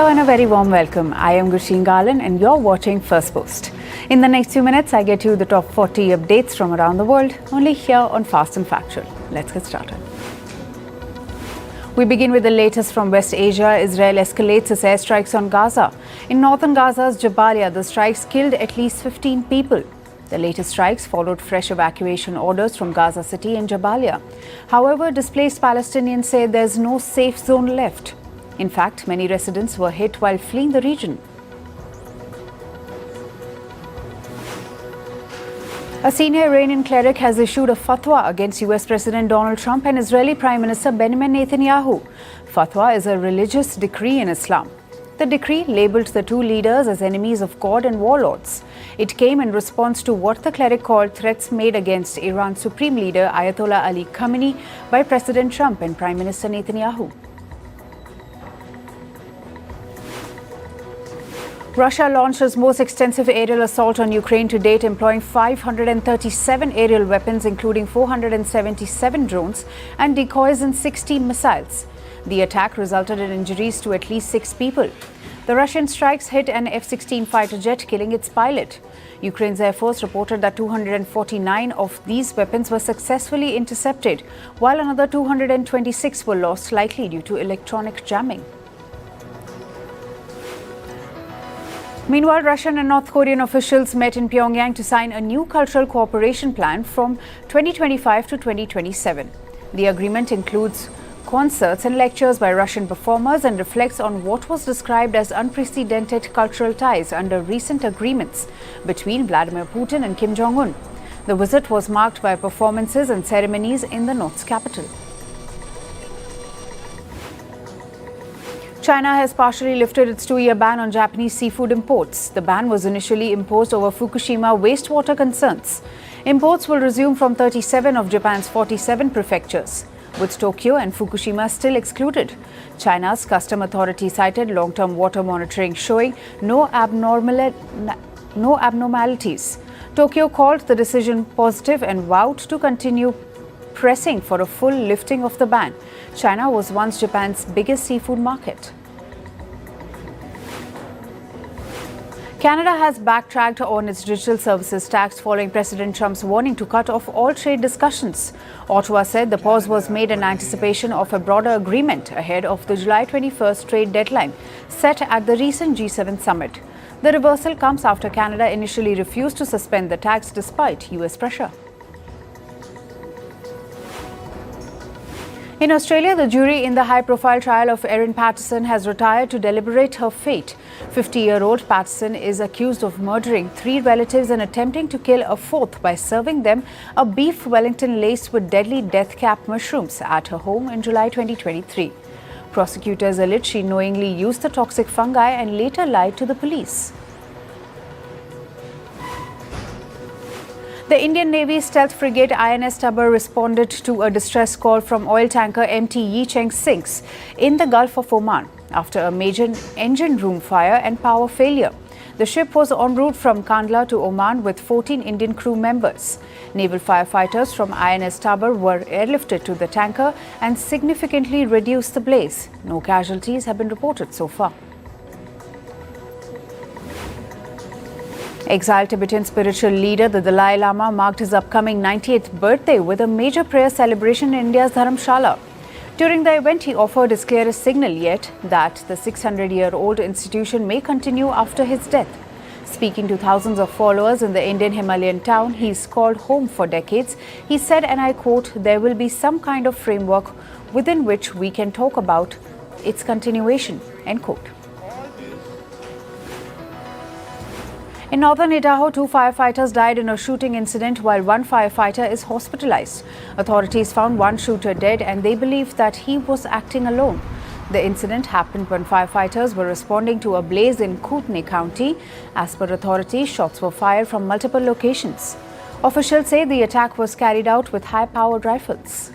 and a very warm welcome. I am Gursheen Garland and you're watching Firstpost. In the next few minutes, I get you the top 40 updates from around the world, only here on Fast and Factual. Let's get started. We begin with the latest from West Asia. Israel escalates its airstrikes on Gaza. In northern Gaza's Jabalia, the strikes killed at least 15 people. The latest strikes followed fresh evacuation orders from Gaza City and Jabalia. However, displaced Palestinians say there's no safe zone left. In fact, many residents were hit while fleeing the region. A senior Iranian cleric has issued a fatwa against US President Donald Trump and Israeli Prime Minister Benjamin Netanyahu. Fatwa is a religious decree in Islam. The decree labeled the two leaders as enemies of God and warlords. It came in response to what the cleric called threats made against Iran's supreme leader Ayatollah Ali Khamenei by President Trump and Prime Minister Netanyahu. Russia launched its most extensive aerial assault on Ukraine to date, employing 537 aerial weapons, including 477 drones and decoys and 60 missiles. The attack resulted in injuries to at least 6 people. The Russian strikes hit an F-16 fighter jet, killing its pilot. Ukraine's Air Force reported that 249 of these weapons were successfully intercepted, while another 226 were lost, likely due to electronic jamming. Meanwhile, Russian and North Korean officials met in Pyongyang to sign a new cultural cooperation plan from 2025 to 2027. The agreement includes concerts and lectures by Russian performers and reflects on what was described as unprecedented cultural ties under recent agreements between Vladimir Putin and Kim Jong-un. The visit was marked by performances and ceremonies in the North's capital. China has partially lifted its 2-year ban on Japanese seafood imports. The ban was initially imposed over Fukushima wastewater concerns. Imports will resume from 37 of Japan's 47 prefectures, with Tokyo and Fukushima still excluded. China's custom authority cited long-term water monitoring showing no abnormalities. Tokyo called the decision positive and vowed to continue pressing for a full lifting of the ban. China was once Japan's biggest seafood market. Canada has backtracked on its digital services tax following President Trump's warning to cut off all trade discussions. Ottawa said the pause was made in anticipation of a broader agreement ahead of the July 21st trade deadline set at the recent G7 summit. The reversal comes after Canada initially refused to suspend the tax despite US pressure. In Australia, the jury in the high-profile trial of Erin Patterson has retired to deliberate her fate. 50-year-old Patterson is accused of murdering 3 relatives and attempting to kill a 4th by serving them a beef Wellington laced with deadly death cap mushrooms at her home in July 2023. Prosecutors allege she knowingly used the toxic fungi and later lied to the police. The Indian Navy's stealth frigate INS Tabor responded to a distress call from oil tanker MT Yicheng sinks in the Gulf of Oman after a major engine room fire and power failure. The ship was en route from Kandla to Oman with 14 Indian crew members. Naval firefighters from INS Tabor were airlifted to the tanker and significantly reduced the blaze. No casualties have been reported so far. Exiled Tibetan spiritual leader, the Dalai Lama, marked his upcoming 90th birthday with a major prayer celebration in India's Dharamshala. During the event, he offered his clearest signal yet that the 600-year-old institution may continue after his death. Speaking to thousands of followers in the Indian Himalayan town he's called home for decades, he said, and I quote, "There will be some kind of framework within which we can talk about its continuation," end quote. In northern Idaho, 2 firefighters died in a shooting incident while 1 firefighter is hospitalized. Authorities found 1 shooter dead and they believe that he was acting alone. The incident happened when firefighters were responding to a blaze in Kootenai County. As per authorities, shots were fired from multiple locations. Officials say the attack was carried out with high-powered rifles.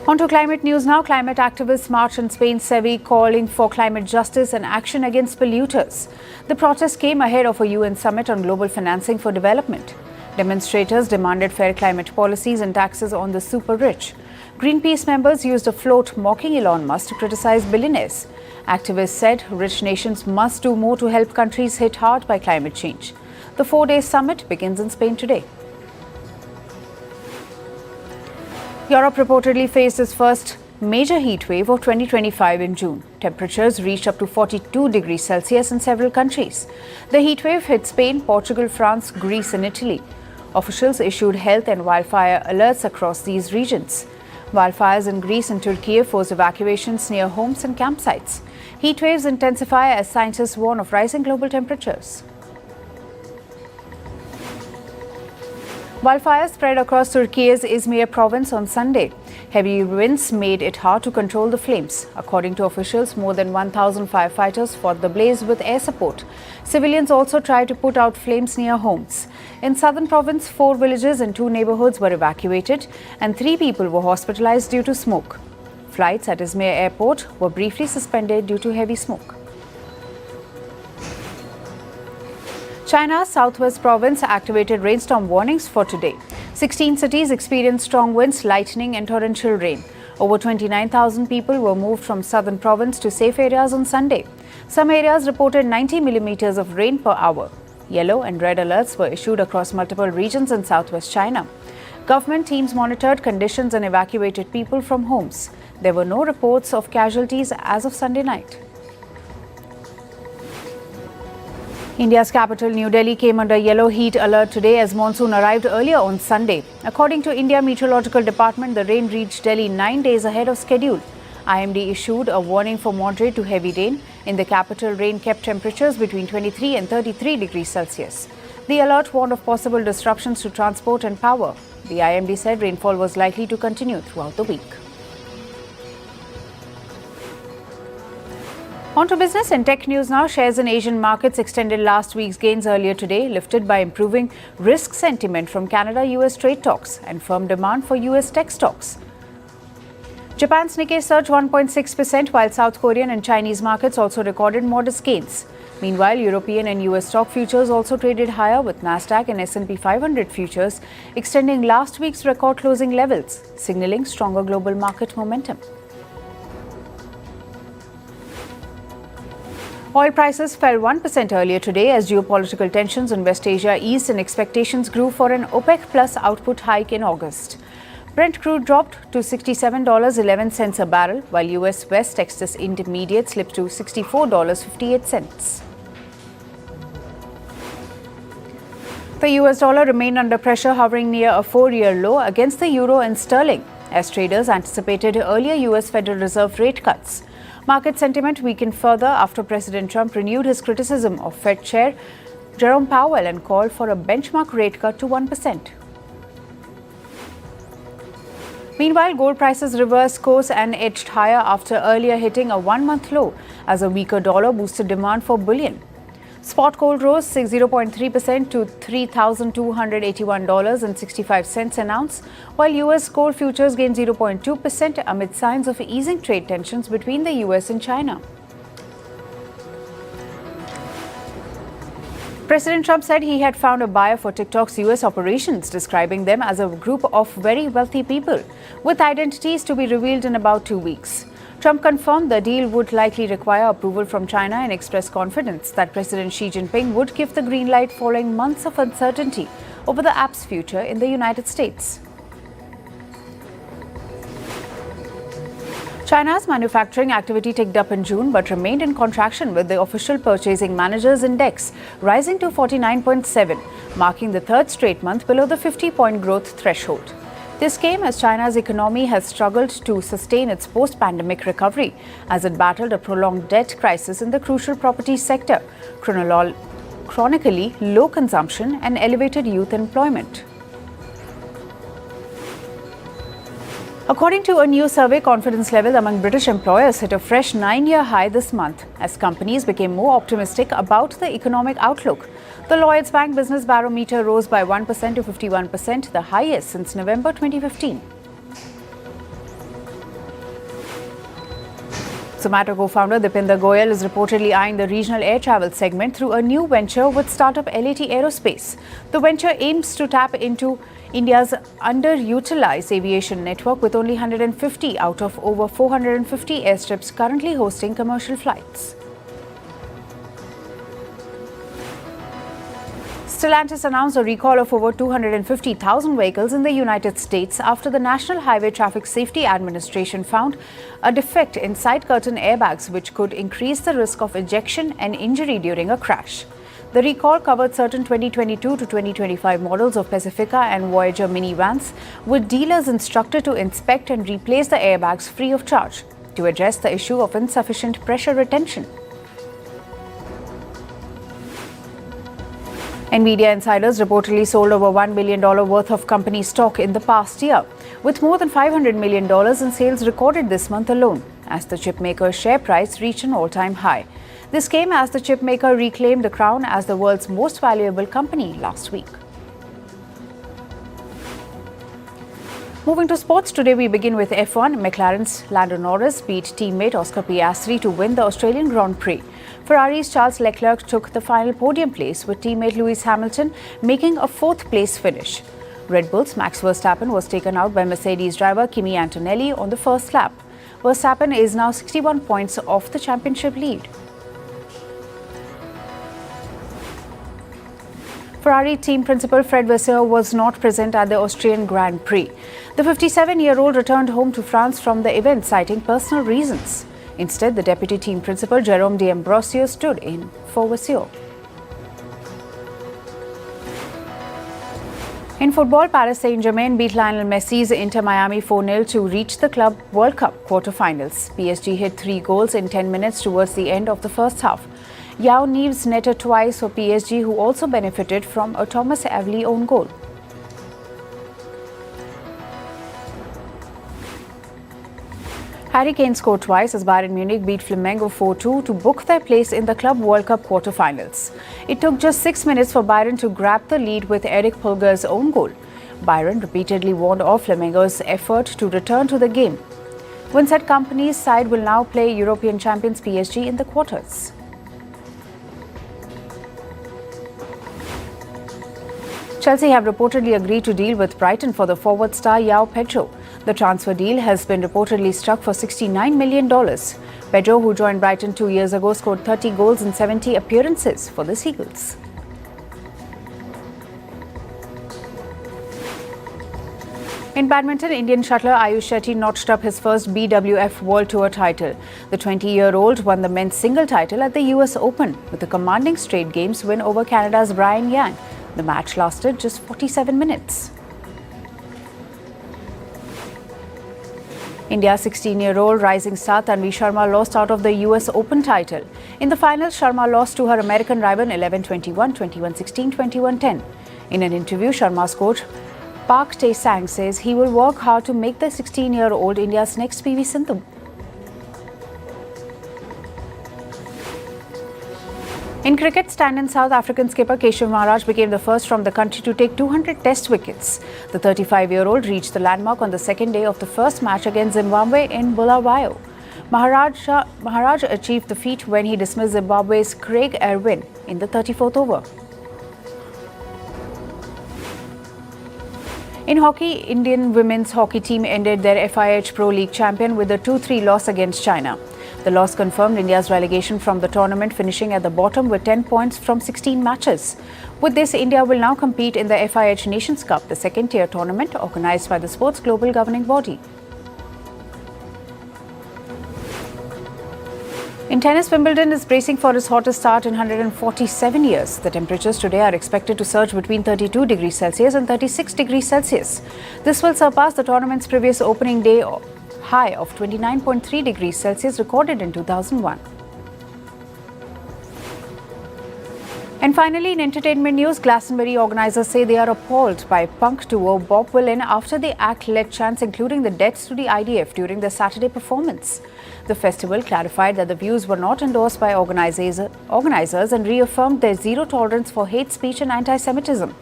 On to climate news now. Climate activists marched in Spain's Seville calling for climate justice and action against polluters. The protest came ahead of a UN summit on global financing for development. Demonstrators demanded fair climate policies and taxes on the super rich. Greenpeace members used a float mocking Elon Musk to criticize billionaires. Activists said rich nations must do more to help countries hit hard by climate change. The 4-day summit begins in Spain today. Europe reportedly faced its first major heat wave of 2025 in June. Temperatures reached up to 42 degrees Celsius in several countries. The heat wave hit Spain, Portugal, France, Greece and Italy. Officials issued health and wildfire alerts across these regions. Wildfires in Greece and Turkey forced evacuations near homes and campsites. Heat waves intensify as scientists warn of rising global temperatures. Wildfires spread across Turkey's Izmir province on Sunday. Heavy winds made it hard to control the flames. According to officials, more than 1,000 firefighters fought the blaze with air support. Civilians also tried to put out flames near homes. In southern province, 4 villages and 2 neighborhoods were evacuated and 3 people were hospitalized due to smoke. Flights at Izmir airport were briefly suspended due to heavy smoke. China's southwest province activated rainstorm warnings for today. 16 cities experienced strong winds, lightning and torrential rain. Over 29,000 people were moved from southern province to safe areas on Sunday. Some areas reported 90 millimeters of rain per hour. Yellow and red alerts were issued across multiple regions in southwest China. Government teams monitored conditions and evacuated people from homes. There were no reports of casualties as of Sunday night. India's capital, New Delhi, came under yellow heat alert today as monsoon arrived earlier on Sunday. According to India Meteorological Department, the rain reached Delhi 9 days ahead of schedule. IMD issued a warning for moderate to heavy rain. In the capital, rain kept temperatures between 23 and 33 degrees Celsius. The alert warned of possible disruptions to transport and power. The IMD said rainfall was likely to continue throughout the week. On to business and tech news now. Shares in Asian markets extended last week's gains earlier today, lifted by improving risk sentiment from Canada-US trade talks and firm demand for US tech stocks. Japan's Nikkei surged 1.6%, while South Korean and Chinese markets also recorded modest gains. Meanwhile, European and US stock futures also traded higher, with Nasdaq and S&P 500 futures extending last week's record closing levels, signaling stronger global market momentum. Oil prices fell 1% earlier today as geopolitical tensions in West Asia eased and expectations grew for an OPEC Plus output hike in August. Brent crude dropped to $67.11 a barrel, while US West Texas Intermediate slipped to $64.58. The US dollar remained under pressure, hovering near a 4-year low against the euro and sterling, as traders anticipated earlier US Federal Reserve rate cuts. Market sentiment weakened further after President Trump renewed his criticism of Fed Chair Jerome Powell and called for a benchmark rate cut to 1%. Meanwhile, gold prices reversed course and edged higher after earlier hitting a 1-month low as a weaker dollar boosted demand for bullion. Spot gold rose 0.3% to $3,281.65 an ounce, while US gold futures gained 0.2% amid signs of easing trade tensions between the US and China. President Trump said he had found a buyer for TikTok's US operations, describing them as a group of very wealthy people with identities to be revealed in about 2 weeks. Trump confirmed the deal would likely require approval from China and expressed confidence that President Xi Jinping would give the green light following months of uncertainty over the app's future in the United States. China's manufacturing activity ticked up in June but remained in contraction, with the official purchasing managers index rising to 49.7, marking the third straight month below the 50-point growth threshold. This came as China's economy has struggled to sustain its post-pandemic recovery as it battled a prolonged debt crisis in the crucial property sector, chronically low consumption and elevated youth employment. According to a new survey, confidence level among British employers hit a fresh 9-year high this month as companies became more optimistic about the economic outlook. The Lloyds Bank Business Barometer rose by 1% to 51%, the highest since November 2015. Zomato co-founder Deepinder Goyal is reportedly eyeing the regional air travel segment through a new venture with startup LAT Aerospace. The venture aims to tap into India's underutilized aviation network, with only 150 out of over 450 airstrips currently hosting commercial flights. Stellantis announced a recall of over 250,000 vehicles in the United States after the National Highway Traffic Safety Administration found a defect in side curtain airbags, which could increase the risk of ejection and injury during a crash. The recall covered certain 2022 to 2025 models of Pacifica and Voyager minivans, with dealers instructed to inspect and replace the airbags free of charge to address the issue of insufficient pressure retention. Nvidia insiders reportedly sold over $1 billion worth of company stock in the past year, with more than $500 million in sales recorded this month alone, as the chipmaker's share price reached an all-time high. This came as the chipmaker reclaimed the crown as the world's most valuable company last week. Moving to sports, today we begin with F1. McLaren's Lando Norris beat teammate Oscar Piastri to win the Australian Grand Prix. Ferrari's Charles Leclerc took the final podium place, with teammate Lewis Hamilton making a fourth-place finish. Red Bull's Max Verstappen was taken out by Mercedes driver Kimi Antonelli on the first lap. Verstappen is now 61 points off the championship lead. Ferrari team principal Fred Vasseur was not present at the Austrian Grand Prix. The 57-year-old returned home to France from the event, citing personal reasons. Instead, the deputy team principal Jerome D'Ambrosio stood in for Vasseur. In football, Paris Saint-Germain beat Lionel Messi's Inter Miami 4-0 to reach the Club World Cup quarter-finals. PSG hit 3 goals in 10 minutes towards the end of the first half. Yao Neves netted twice for PSG, who also benefited from a Thomas Avli own goal. Harry Kane scored twice as Bayern Munich beat Flamengo 4-2 to book their place in the Club World Cup quarter-finals. It took just 6 minutes for Bayern to grab the lead with Eric Pulgar's own goal. Bayern repeatedly warned off Flamengo's effort to return to the game. Vincent Kompany's side will now play European champions PSG in the quarters. Chelsea have reportedly agreed to deal with Brighton for the forward star João Pedro. The transfer deal has been reportedly struck for $69 million. Pedro, who joined Brighton 2 years ago, scored 30 goals in 70 appearances for the Seagulls. In badminton, Indian shuttler Ayush Shetty notched up his first BWF World Tour title. The 20-year-old won the men's single title at the US Open with a commanding straight games win over Canada's Brian Yang. The match lasted just 47 minutes. India's 16-year-old rising star Tanvi Sharma lost out of the US Open title. In the final, Sharma lost to her American rival 11-21, 21-16, 21-10. In an interview, Sharma's coach Park Tae-sang says he will work hard to make the 16-year-old India's next PV Sindhu. In cricket, stand-in South African skipper Keshav Maharaj became the first from the country to take 200 test wickets. The 35-year-old reached the landmark on the second day of the first match against Zimbabwe in Bulawayo. Maharaj achieved the feat when he dismissed Zimbabwe's Craig Erwin in the 34th over. In hockey, Indian women's hockey team ended their FIH Pro League champion with a 2-3 loss against China. The loss confirmed India's relegation from the tournament, finishing at the bottom with 10 points from 16 matches. With this, India will now compete in the FIH Nations Cup, the second-tier tournament organised by the sport's global governing body. In tennis, Wimbledon is bracing for its hottest start in 147 years. The temperatures today are expected to surge between 32 degrees Celsius and 36 degrees Celsius. This will surpass the tournament's previous opening day high of 29.3 degrees Celsius recorded in 2001. And finally, in entertainment news, Glastonbury organisers say they are appalled by punk duo Bob Dylan after the act led chants including the deaths to the IDF during their Saturday performance. The festival clarified that the views were not endorsed by organisers and reaffirmed their zero tolerance for hate speech and anti-Semitism.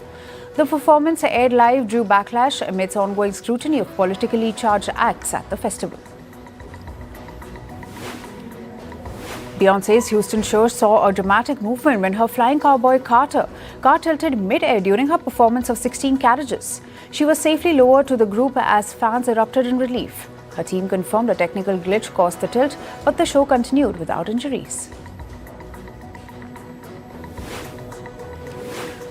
The performance, aired live, drew backlash amidst ongoing scrutiny of politically charged acts at the festival. Beyonce's Houston show saw a dramatic movement when her flying cowboy Carter car tilted mid-air during her performance of 16 carriages. She was safely lowered to the group as fans erupted in relief. Her team confirmed a technical glitch caused the tilt, but the show continued without injuries.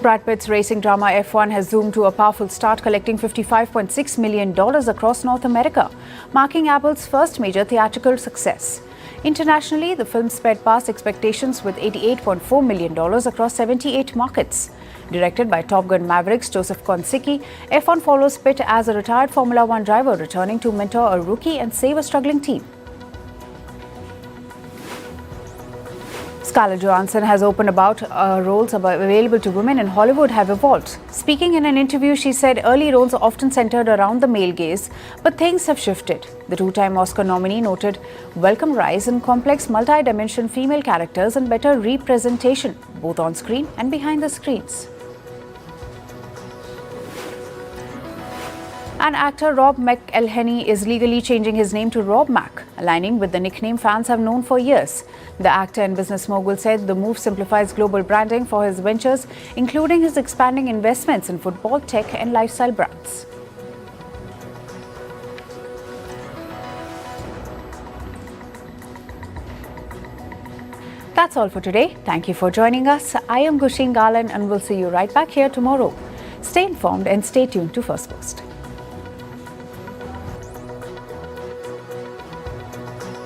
Brad Pitt's racing drama F1 has zoomed to a powerful start, collecting $55.6 million across North America, marking Apple's first major theatrical success. Internationally, the film sped past expectations with $88.4 million across 78 markets. Directed by Top Gun Maverick's Joseph Kosinski, F1 follows Pitt as a retired Formula One driver returning to mentor a rookie and save a struggling team. Scarlett Johansson has opened about roles available to women in Hollywood have evolved. Speaking in an interview, she said early roles are often centered around the male gaze, but things have shifted. The two-time Oscar nominee noted welcome rise in complex multi-dimensional female characters and better representation, both on screen and behind the screens. And actor Rob McElhenney is legally changing his name to Rob Mac, aligning with the nickname fans have known for years. The actor and business mogul said the move simplifies global branding for his ventures, including his expanding investments in football, tech, and lifestyle brands. That's all for today. Thank you for joining us. I am Gushin Galan and we'll see you right back here tomorrow. Stay informed and stay tuned to Firstpost.